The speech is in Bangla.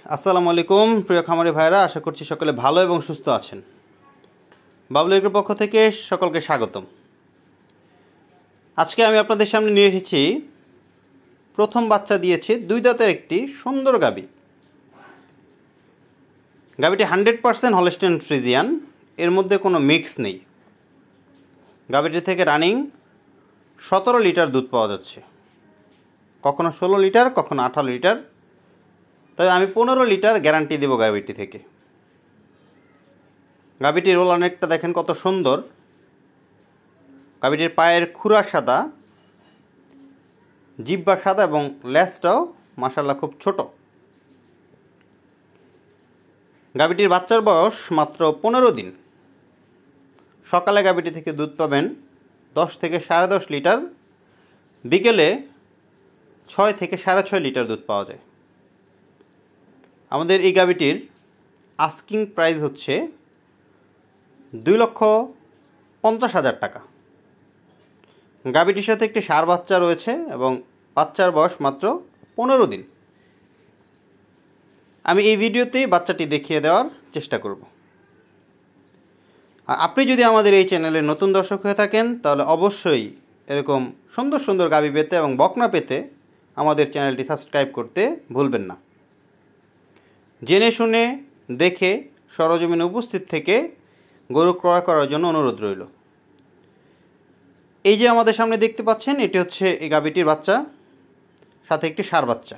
আসসালামু আলাইকুম প্রিয় খামারি ভাইরা, আশা করছি সকলে ভালো এবং সুস্থ আছেন। বাবলু এগ্রোর পক্ষ থেকে সকলকে স্বাগতম। আজকে আমি আপনাদের সামনে নিয়ে এসেছি প্রথম বাচ্চা দিয়েছে 2 দাঁতের একটি সুন্দর গাভী। গাভীটি 100% হলস্টেইন ফ্রিজিয়ান, এর মধ্যে কোনো মিক্স নেই। গাভীটি থেকে রানিং 17 লিটার দুধ পাওয়া যাচ্ছে, কখনো 16 লিটার, কখনো 18 লিটার, তবে আমি 15 লিটার গ্যারান্টি দেব গাভীটি থেকে। গাভীটির রোল অনেকটা দেখেন কত সুন্দর। গাভীটির পায়ের খুরা সাদা, জিহ্বা সাদা এবং লেজটাও মাশাআল্লাহ খুব ছোট। গাভীটির বাচ্চার বয়স মাত্র 15 দিন। সকালে গাভীটি থেকে দুধ পাবেন 10 থেকে 10.5 লিটার, বিকেলে 6 থেকে 6.5 লিটার দুধ পাওয়া যায়। আমাদের এই গাভীটির আস্কিং প্রাইস হচ্ছে 2,50,000 টাকা। গাভীটির সাথে একটি ষাঁড় বাচ্চা রয়েছে এবং বাচ্চার বয়স মাত্র 15 দিন। আমি এই ভিডিওতেই বাচ্চাটি দেখিয়ে দেওয়ার চেষ্টা করব। আর আপনি যদি আমাদের এই চ্যানেলে নতুন দর্শক হয়ে থাকেন, তাহলে অবশ্যই এরকম সুন্দর সুন্দর গাভী পেতে এবং বকনা পেতে আমাদের চ্যানেলটি সাবস্ক্রাইব করতে ভুলবেন না। জেনে শুনে দেখে সরজমিনে উপস্থিত থেকে গরু ক্রয় করার জন্য অনুরোধ রইল। এই যে আমাদের সামনে দেখতে পাচ্ছেন, এটি হচ্ছে এই গাভীটির বাচ্চা, সাথে একটি ষাঁড় বাচ্চা।